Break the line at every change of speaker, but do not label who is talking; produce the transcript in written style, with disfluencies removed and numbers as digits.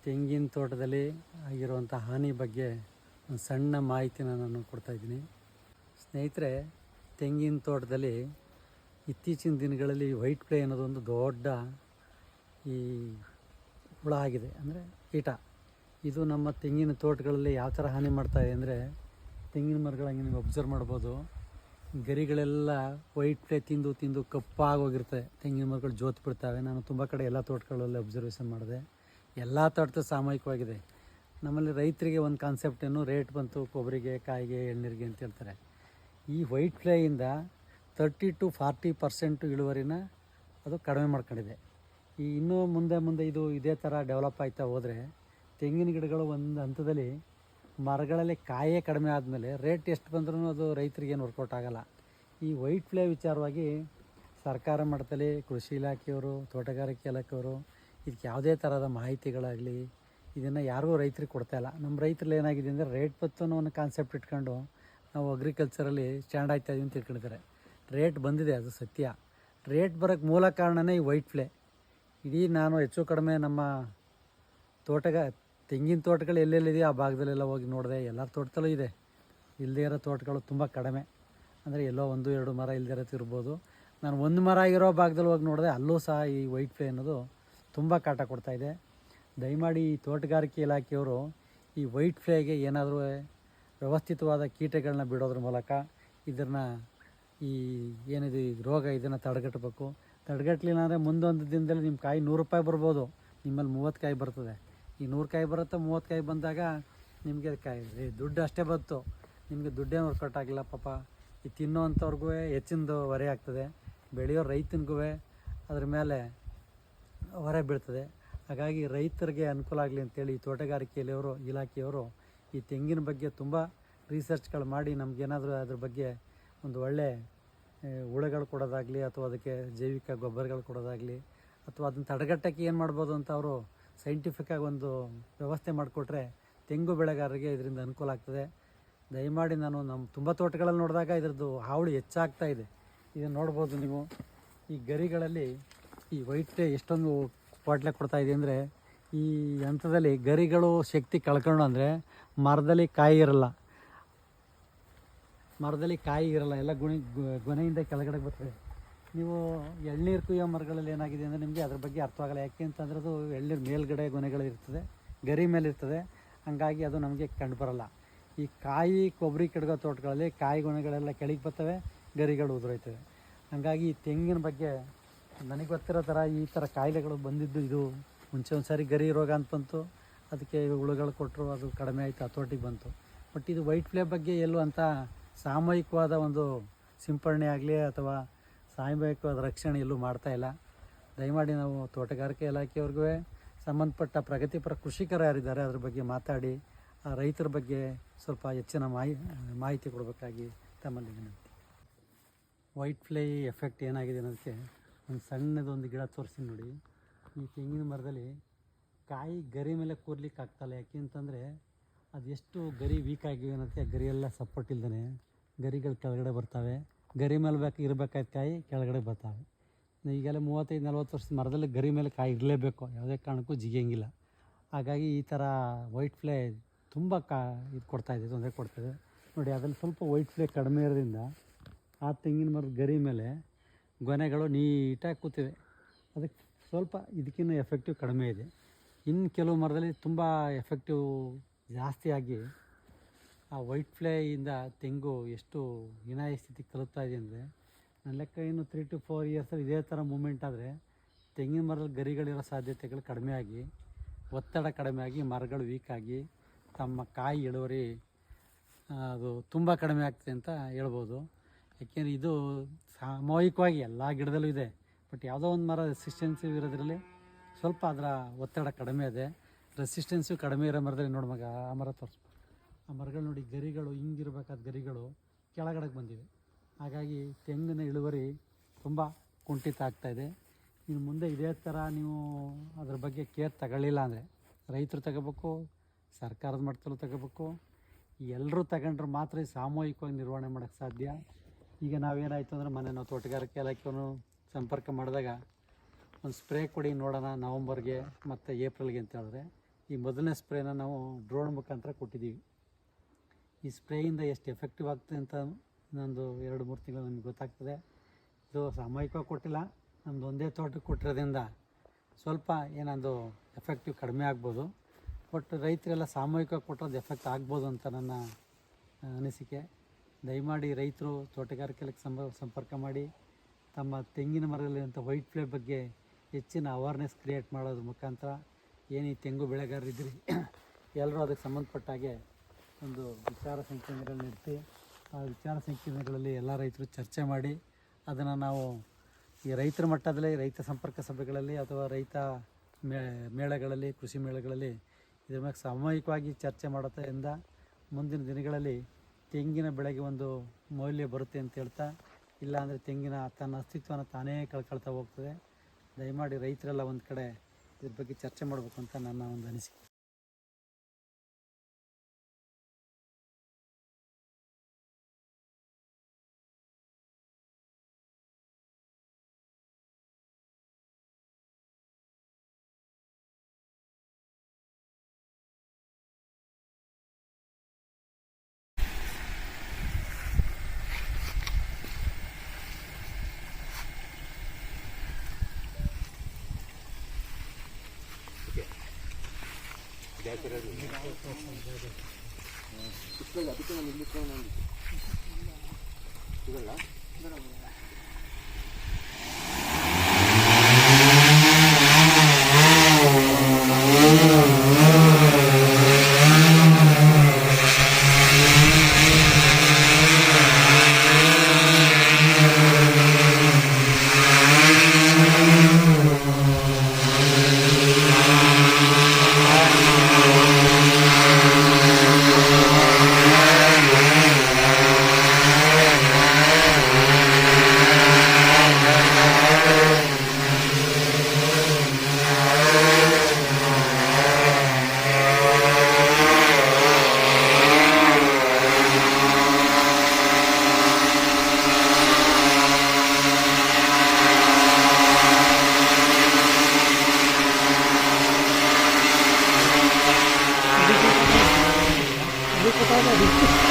ತೆಂಗಿನ ತೋಟದಲ್ಲಿ ಆಗಿರುವಂಥ ಹಾನಿ ಬಗ್ಗೆ ಒಂದು ಸಣ್ಣ ಮಾಹಿತಿನ ನಾನು ಕೊಡ್ತಾಯಿದ್ದೀನಿ. ಸ್ನೇಹಿತರೆ, ತೆಂಗಿನ ತೋಟದಲ್ಲಿ ಇತ್ತೀಚಿನ ದಿನಗಳಲ್ಲಿ ವೈಟ್ ಫ್ಲೈ ಅನ್ನೋದೊಂದು ದೊಡ್ಡ ಈ ಹುಳ ಆಗಿದೆ, ಅಂದರೆ ಕೀಟ. ಇದು ನಮ್ಮ ತೆಂಗಿನ ತೋಟಗಳಲ್ಲಿ ಯಾವ ಥರ ಹಾನಿ ಮಾಡ್ತಾಯಿದೆ ಅಂದರೆ, ತೆಂಗಿನ ಮರಗಳಂಗೆ ನೀವು ಅಬ್ಸರ್ವ್ ಮಾಡ್ಬೋದು, ಗರಿಗಳೆಲ್ಲ ವೈಟ್ ಫ್ಲೈ ತಿಂದು ತಿಂದು ಕಪ್ಪಾಗೋಗಿರ್ತವೆ. ತೆಂಗಿನ ಮರಗಳು ಜೋತು ಬಿಡ್ತವೆ. ನಾನು ತುಂಬ ಕಡೆ ಎಲ್ಲ ತೋಟಗಳಲ್ಲಿ ಅಬ್ಸರ್ವೇಷನ್ ಮಾಡಿದೆ. ಎಲ್ಲ ತೋಟದ ಸಾಮೂಹಿಕವಾಗಿದೆ. ನಮ್ಮಲ್ಲಿ ರೈತರಿಗೆ ಒಂದು ಕಾನ್ಸೆಪ್ಟ್ ಏನು, ರೇಟ್ ಬಂತು ಕೊಬ್ಬರಿಗೆ, ಕಾಯಿಗೆ, ಎಳ್ನೀರಿಗೆ ಅಂತ ಹೇಳ್ತಾರೆ. ಈ ವೈಟ್ ಫ್ಲೈಯಿಂದ 30 to 40% ಇಳುವರಿನ ಅದು ಕಡಿಮೆ ಮಾಡ್ಕೊಂಡಿದೆ. ಈ ಇನ್ನೂ ಮುಂದೆ ಇದು ಇದೇ ಥರ ಡೆವಲಪ್ ಆಯ್ತಾ ಹೋದರೆ ತೆಂಗಿನ ಗಿಡಗಳು ಒಂದು ಹಂತದಲ್ಲಿ ಮರಗಳಲ್ಲಿ ಕಾಯೇ ಕಡಿಮೆ ಆದಮೇಲೆ ರೇಟ್ ಎಷ್ಟು ಬಂದ್ರೂ ಅದು ರೈತರಿಗೇನು ವರ್ಕೌಟ್ ಆಗೋಲ್ಲ. ಈ ವೈಟ್ ಫ್ಲೈ ವಿಚಾರವಾಗಿ ಸರ್ಕಾರ ಮಟ್ಟದಲ್ಲಿ ಕೃಷಿ ಇಲಾಖೆಯವರು, ತೋಟಗಾರಿಕೆ ಇಲಾಖೆಯವರು ಇದಕ್ಕೆ ಯಾವುದೇ ಥರದ ಮಾಹಿತಿಗಳಾಗಲಿ ಇದನ್ನು ಯಾರಿಗೂ ರೈತರಿಗೆ ಕೊಡ್ತಾಯಿಲ್ಲ. ನಮ್ಮ ರೈತರಲ್ಲಿ ಏನಾಗಿದೆ ಅಂದರೆ, ರೇಟ್ ಬತ್ತು ಅನ್ನೋ ಒಂದು ಕಾನ್ಸೆಪ್ಟ್ ಇಟ್ಕೊಂಡು ನಾವು ಅಗ್ರಿಕಲ್ಚರಲ್ಲಿ ಸ್ಟ್ಯಾಂಡ್ ಆಗ್ತಾಯಿದ್ದೀವಿ ಅಂತ ತಿಳ್ಕೊಂಡಿದ್ದಾರೆ. ರೇಟ್ ಬಂದಿದೆ, ಅದು ಸತ್ಯ. ರೇಟ್ ಬರೋಕ್ಕೆ ಮೂಲ ಕಾರಣವೇ ಈ ವೈಟ್ ಫ್ಲೈ. ಇಡೀ ನಾನು ಹೆಚ್ಚು ಕಡಿಮೆ ನಮ್ಮ ತೆಂಗಿನ ತೋಟಗಳು ಎಲ್ಲೆಲ್ಲಿದೆಯೋ ಆ ಭಾಗದಲ್ಲೆಲ್ಲ ಹೋಗಿ ನೋಡಿದೆ. ಎಲ್ಲರ ತೋಟದಲ್ಲೂ ಇದೆ, ಇಲ್ಲದೇ ಇರೋ ತೋಟಗಳು ತುಂಬ ಕಡಿಮೆ. ಅಂದರೆ ಎಲ್ಲೋ 1-2 ಮರ ಇಲ್ಲದೇ ಇರೋದು ಇರ್ಬೋದು. ನಾನು ಒಂದು ಮರ ಇರೋ ಭಾಗದಲ್ಲಿ ಹೋಗಿ ನೋಡಿದೆ, ಅಲ್ಲೂ ಸಹ ಈ ವೈಟ್ ಫ್ಲೈ ಅನ್ನೋದು ತುಂಬ ಕಾಟ ಕೊಡ್ತಾಯಿದೆ. ದಯಮಾಡಿ ಈ ತೋಟಗಾರಿಕೆ ಇಲಾಖೆಯವರು ಈ ವೈಟ್ ಫ್ಲೈಗೆ ಏನಾದರೂ ವ್ಯವಸ್ಥಿತವಾದ ಕೀಟಗಳನ್ನ ಬಿಡೋದ್ರ ಮೂಲಕ ಇದನ್ನು ಈ ಏನಿದೆ ಈ ರೋಗ ಇದನ್ನು ತಡೆಗಟ್ಟಬೇಕು. ತಡೆಗಟ್ಟಲಿಲ್ಲ ಅಂದರೆ ಮುಂದೊಂದು ದಿನದಲ್ಲಿ ನಿಮ್ಮ ಕಾಯಿ 100 ರೂಪಾಯಿ ಬರ್ಬೋದು, ನಿಮ್ಮಲ್ಲಿ 30 ಕಾಯಿ ಬರ್ತದೆ. ಈ 100 ಕಾಯಿ ಬರುತ್ತೆ, 30 ಕಾಯಿ ಬಂದಾಗ ನಿಮಗೆ ದುಡ್ಡು ಅಷ್ಟೇ ಬಂತು, ನಿಮಗೆ ದುಡ್ಡೇನು ವರ್ಕೌಟ್ ಆಗಿಲ್ಲ. ಪಾಪ ಈ ತಿನ್ನೋವಂಥವ್ರಿಗೂ ಹೆಚ್ಚಿಂದು ಹೊರೆ ಆಗ್ತದೆ, ಬೆಳೆಯೋ ರೈತನಿಗೂ ಅದ್ರ ಮೇಲೆ ಹೊರೆ ಬೀಳ್ತದೆ. ಹಾಗಾಗಿ ರೈತರಿಗೆ ಅನುಕೂಲ ಆಗಲಿ ಅಂತೇಳಿ ಈ ತೋಟಗಾರಿಕೆಯಲ್ಲಿ ಇಲಾಖೆಯವರು ಈ ತೆಂಗಿನ ಬಗ್ಗೆ ತುಂಬ ರಿಸರ್ಚ್ಗಳು ಮಾಡಿ ನಮಗೇನಾದರೂ ಅದ್ರ ಬಗ್ಗೆ ಒಂದು ಒಳ್ಳೆ ಹುಳುಗಳು ಕೊಡೋದಾಗಲಿ, ಅಥವಾ ಅದಕ್ಕೆ ಜೈವಿಕ ಗೊಬ್ಬರಗಳು ಕೊಡೋದಾಗಲಿ, ಅಥವಾ ಅದನ್ನು ತಡೆಗಟ್ಟಕ್ಕೆ ಏನು ಮಾಡ್ಬೋದು ಅಂತ ಅವರು ಸೈಂಟಿಫಿಕ್ಕಾಗಿ ಒಂದು ವ್ಯವಸ್ಥೆ ಮಾಡಿಕೊಟ್ರೆ ತೆಂಗು ಬೆಳೆಗಾರರಿಗೆ ಇದರಿಂದ ಅನುಕೂಲ ಆಗ್ತದೆ. ದಯಮಾಡಿ ನಾನು ನಮ್ಮ ತುಂಬ ತೋಟಗಳಲ್ಲಿ ನೋಡಿದಾಗ ಇದರದ್ದು ಹಾವಳಿ ಹೆಚ್ಚಾಗ್ತಾ ಇದೆ. ಇದನ್ನು ನೋಡ್ಬೋದು ನೀವು. ಈ ಗರಿಗಳಲ್ಲಿ ಈ ವೈಟ್ ಫ್ಲೈ ಎಷ್ಟೊಂದು ಪಾಟ್ಲೆ ಕೊಡ್ತಾಯಿದೆ ಅಂದರೆ, ಈ ಹಂತದಲ್ಲಿ ಗರಿಗಳು ಶಕ್ತಿ ಕಳ್ಕೊಂಡು, ಅಂದರೆ ಮರದಲ್ಲಿ ಕಾಯಿ ಇರಲ್ಲ, ಎಲ್ಲ ಗೊನೆಯಿಂದ ಕೆಳಗಡೆ ಬರ್ತದೆ. ನೀವು ಎಳ್ನೀರು ಕುಯ್ಯೋ ಮರಗಳಲ್ಲಿ ಏನಾಗಿದೆ ಅಂದರೆ ನಿಮಗೆ ಅದ್ರ ಬಗ್ಗೆ ಅರ್ಥವಾಗಲ್ಲ. ಯಾಕೆ ಅಂತಂದರೆ ಅದು ಎಳ್ನೀರು ಮೇಲ್ಗಡೆ ಗೊನೆಗಳಿರ್ತದೆ, ಗರಿ ಮೇಲೆ ಇರ್ತದೆ, ಹಾಗಾಗಿ ಅದು ನಮಗೆ ಕಂಡುಬರಲ್ಲ. ಈ ಕಾಯಿ ಕೊಬ್ಬರಿ ಕೆಡಗೋ ತೋಟಗಳಲ್ಲಿ ಕಾಯಿ ಗೊನೆಗಳೆಲ್ಲ ಕೆಳಗೆ ಬರ್ತವೆ, ಗರಿಗಳು ಉದುರೋಯ್ತವೆ. ಹಾಗಾಗಿ ಈ ತೆಂಗಿನ ಬಗ್ಗೆ ನನಗೆ ಗೊತ್ತಿರೋ ಥರ ಈ ಥರ ಕಾಯಿಲೆಗಳು ಬಂದಿದ್ದು ಇದು ಮುಂಚೆ ಒಂದು ಸಾರಿ ಗರಿ ರೋಗ ಅಂತ ಬಂತು, ಅದಕ್ಕೆ ಹುಳುಗಳು ಕೊಟ್ಟರು, ಅದು ಕಡಿಮೆ ಆಯಿತು, ಹತೋಟಿಗೆ ಬಂತು. ಬಟ್ ಇದು ವೈಟ್ ಫ್ಲೈ ಬಗ್ಗೆ ಎಲ್ಲೂ ಅಂತ ಸಾಮೂಹಿಕವಾದ ಒಂದು ಸಿಂಪಡಣೆ ಆಗಲಿ ಅಥವಾ ಸಾಮೂಹಿಕವಾದ ರಕ್ಷಣೆ ಎಲ್ಲೂ ಮಾಡ್ತಾಯಿಲ್ಲ. ದಯಮಾಡಿ ನಾವು ತೋಟಗಾರಿಕೆ ಇಲಾಖೆಯವ್ರಿಗೂ ಸಂಬಂಧಪಟ್ಟ ಪ್ರಗತಿಪರ ಕೃಷಿಕರು ಯಾರಿದ್ದಾರೆ ಅದ್ರ ಬಗ್ಗೆ ಮಾತಾಡಿ ಆ ರೈತರ ಬಗ್ಗೆ ಸ್ವಲ್ಪ ಹೆಚ್ಚಿನ ಮಾಹಿತಿ ಕೊಡಬೇಕಾಗಿ ತಮ್ಮಲ್ಲಿ ವಿನಂತಿ. ವೈಟ್ ಫ್ಲೈ ಎಫೆಕ್ಟ್ ಏನಾಗಿದೆ ಅನ್ನೋದಕ್ಕೆ ಒಂದು ಸಣ್ಣದೊಂದು ಗಿಡ ತೋರಿಸಿ ನೋಡಿ. ಈ ತೆಂಗಿನ ಮರದಲ್ಲಿ ಕಾಯಿ ಗರಿ ಮೇಲೆ ಕೂರ್ಲಿಕ್ಕೆ ಆಗ್ತಾಯಿಲ್ಲ. ಯಾಕೆ ಅಂತಂದರೆ ಅದೆಷ್ಟು ಗರಿ ವೀಕ್ ಆಗಿವೆ ಅನ್ನೋದಕ್ಕೆ ಗರಿ ಎಲ್ಲ ಸಪೋರ್ಟ್ ಇಲ್ದೇ ಗರಿಗಳು ಕೆಳಗಡೆ ಬರ್ತವೆ. ಗರಿ ಮೇಲೆ ಇರಬೇಕಾದ ಕಾಯಿ ಕೆಳಗಡೆ ಬರ್ತವೆ. ಈಗೆಲ್ಲ 35-40 ವರ್ಷದ ಮರದಲ್ಲಿ ಗರಿ ಮೇಲೆ ಕಾಯಿ ಇರಲೇಬೇಕು, ಯಾವುದೇ ಕಾರಣಕ್ಕೂ ಜಿಗಿಯಂಗಿಲ್ಲ. ಹಾಗಾಗಿ ಈ ಥರ ವೈಟ್ ಫ್ಲೈ ತುಂಬ ಇದು ಕೊಡ್ತಾಯಿದೆ, ತೊಂದರೆ ಕೊಡ್ತಾಯಿದೆ ನೋಡಿ. ಅದರಲ್ಲಿ ಸ್ವಲ್ಪ ವೈಟ್ ಫ್ಲೈ ಕಡಿಮೆ ಇರೋದ್ರಿಂದ ಆ ತೆಂಗಿನ ಮರದ ಗರಿ ಮೇಲೆ ಗೊನೆಗಳು ನೀಟಾಗಿ ಕೂತಿವೆ. ಅದಕ್ಕೆ ಸ್ವಲ್ಪ ಇದಕ್ಕಿಂತ ಎಫೆಕ್ಟಿವ್ ಕಡಿಮೆ ಇದೆ. ಇನ್ನು ಕೆಲವು ಮರದಲ್ಲಿ ತುಂಬ ಎಫೆಕ್ಟಿವ್ ಜಾಸ್ತಿ ಆಗಿ ಆ ವೈಟ್ ಫ್ಲೈಯಿಂದ ತೆಂಗು ಎಷ್ಟು ಹೀನಾಯ ಸ್ಥಿತಿಗೆ ತಲುಪ್ತಾ ಇದೆ ಅಂದರೆ, ನನ್ನ ಲೆಕ್ಕ ಇನ್ನು 3 to 4 years ಇದೇ ಥರ ಮೂಮೆಂಟ್ ಆದರೆ ತೆಂಗಿನ ಮರದಲ್ಲಿ ಗರಿಗಳಿರೋ ಸಾಧ್ಯತೆಗಳು ಕಡಿಮೆ ಆಗಿ, ಒತ್ತಡ ಕಡಿಮೆ ಆಗಿ, ಮರಗಳು ವೀಕಾಗಿ ತಮ್ಮ ಕಾಯಿ ಇಳುವರಿ ಅದು ತುಂಬ ಕಡಿಮೆ ಆಗ್ತದೆ ಅಂತ ಹೇಳ್ಬೋದು. ಯಾಕೆಂದರೆ ಇದು ಸಾಮೂಹಿಕವಾಗಿ ಎಲ್ಲ ಗಿಡದಲ್ಲೂ ಇದೆ. ಬಟ್ ಯಾವುದೋ ಒಂದು ಮರ ರೆಸಿಸ್ಟೆನ್ಸಿವ್ ಇರೋದ್ರಲ್ಲಿ ಸ್ವಲ್ಪ ಅದರ ಒತ್ತಡ ಕಡಿಮೆ ಇದೆ. ರೆಸಿಸ್ಟೆನ್ಸಿವ್ ಕಡಿಮೆ ಇರೋ ಮರದಲ್ಲಿ ನೋಡಿ ಮಗ, ಆ ಮರ ತೋರಿಸ್ಬೋದು. ಆ ಮರಗಳು ನೋಡಿ, ಗರಿಗಳು ಹಿಂಗಿರ್ಬೇಕಾದ ಗರಿಗಳು ಕೆಳಗಡೆಗೆ ಬಂದಿವೆ. ಹಾಗಾಗಿ ತೆಂಗಿನ ಇಳುವರಿ ತುಂಬ ಕುಂಠಿತ ಆಗ್ತಾಯಿದೆ. ಇನ್ನು ಮುಂದೆ ಇದೇ ಥರ ನೀವು ಅದ್ರ ಬಗ್ಗೆ ಕೇರ್ ತಗೊಳ್ಳಿಲ್ಲ ಅಂದರೆ ರೈತರು ತಗೋಬೇಕು, ಸರ್ಕಾರದ ಮಟ್ಟದಲ್ಲೂ ತಗೋಬೇಕು. ಎಲ್ಲರೂ ತಗೊಂಡ್ರೆ ಮಾತ್ರ ಸಾಮೂಹಿಕವಾಗಿ ನಿರ್ವಹಣೆ ಮಾಡೋಕ್ಕೆ ಸಾಧ್ಯ. ಈಗ ನಾವೇನಾಯಿತು ಅಂದರೆ, ನಾವು ತೋಟಗಾರಿಕೆ ಇಲಾಖೆಯನ್ನು ಸಂಪರ್ಕ ಮಾಡಿದಾಗ ಒಂದು ಸ್ಪ್ರೇ ಕೊಡಿ ನೋಡೋಣ ನವಂಬರ್ಗೆ ಮತ್ತು ಏಪ್ರಿಲ್ಗೆ ಅಂತ ಹೇಳಿದ್ರೆ ಈ ಮೊದಲನೇ ಸ್ಪ್ರೇನ ನಾವು ಡ್ರೋನ್ ಮುಖಾಂತರ ಕೊಟ್ಟಿದ್ದೀವಿ. ಈ ಸ್ಪ್ರೇಯಿಂದ ಎಷ್ಟು ಎಫೆಕ್ಟಿವ್ ಆಗ್ತದೆ ಅಂತ ಇನ್ನೊಂದು 2-3 ತಿಂಗಳು ನಮಗೆ ಗೊತ್ತಾಗ್ತದೆ. ಇದು ಸಾಮೂಹಿಕವಾಗಿ ಕೊಟ್ಟಿಲ್ಲ, ನಮ್ಮದು ಒಂದೇ ತೋಟಕ್ಕೆ ಕೊಟ್ಟಿರೋದ್ರಿಂದ ಸ್ವಲ್ಪ ಏನೊಂದು ಎಫೆಕ್ಟಿವ್ ಕಡಿಮೆ ಆಗ್ಬೋದು. ಬಟ್ ರೈತರೆಲ್ಲ ಸಾಮೂಹಿಕವಾಗಿ ಕೊಟ್ಟರೆ ಎಫೆಕ್ಟ್ ಆಗ್ಬೋದು ಅಂತ ನನ್ನ ಅನಿಸಿಕೆ. ದಯಮಾಡಿ ರೈತರು ತೋಟಗಾರಿಕೆ ಇಲಾಖೆಗೆ ಸಂಪರ್ಕ ಮಾಡಿ ತಮ್ಮ ತೆಂಗಿನ ಮರದಲ್ಲಿರುವಂಥ ವೈಟ್ ಫ್ಲೈ ಬಗ್ಗೆ ಹೆಚ್ಚಿನ ಅವೇರ್ನೆಸ್ ಕ್ರಿಯೇಟ್ ಮಾಡೋದ್ರ ಮುಖಾಂತರ ಏನು ಈ ತೆಂಗು ಬೆಳೆಗಾರರಿದ್ರಿ ಎಲ್ಲರೂ ಅದಕ್ಕೆ ಸಂಬಂಧಪಟ್ಟ ಹಾಗೆ ಒಂದು ವಿಚಾರ ಸಂಕಿರಣಗಳನ್ನ ಇಟ್ಟು ಆ ವಿಚಾರ ಸಂಕಿರಣಗಳಲ್ಲಿ ಎಲ್ಲ ರೈತರು ಚರ್ಚೆ ಮಾಡಿ ಅದನ್ನು ನಾವು ಈ ರೈತರ ಮಟ್ಟದಲ್ಲಿ ರೈತ ಸಂಪರ್ಕ ಸಭೆಗಳಲ್ಲಿ ಅಥವಾ ರೈತ ಮೇಳಗಳಲ್ಲಿ ಕೃಷಿ ಮೇಳಗಳಲ್ಲಿ ಇದ್ರ ಮೇಲೆ ಸಾಮೂಹಿಕವಾಗಿ ಚರ್ಚೆ ಮಾಡೋದ್ರಿಂದ ಮುಂದಿನ ದಿನಗಳಲ್ಲಿ ತೆಂಗಿನ ಬೆಳೆಗೆ ಒಂದು ಮೌಲ್ಯ ಬರುತ್ತೆ ಅಂತ ಹೇಳ್ತಾ, ಇಲ್ಲಾಂದರೆ ತೆಂಗಿನ ತನ್ನ ಅಸ್ತಿತ್ವನ ತಾನೇ ಕಳ್ಕೊಳ್ತಾ ಹೋಗ್ತದೆ. ದಯಮಾಡಿ ರೈತರೆಲ್ಲ ಒಂದು ಕಡೆ ಇದ್ರ ಬಗ್ಗೆ ಚರ್ಚೆ ಮಾಡಬೇಕು ಅಂತ ನನ್ನ ಒಂದು ಅನಿಸಿಕೆ.
ಅದಕ್ಕೆ ನಾನು ಇಲ್ಲಿ ಸಿಗಲ್ಲ.
Ini kita ada di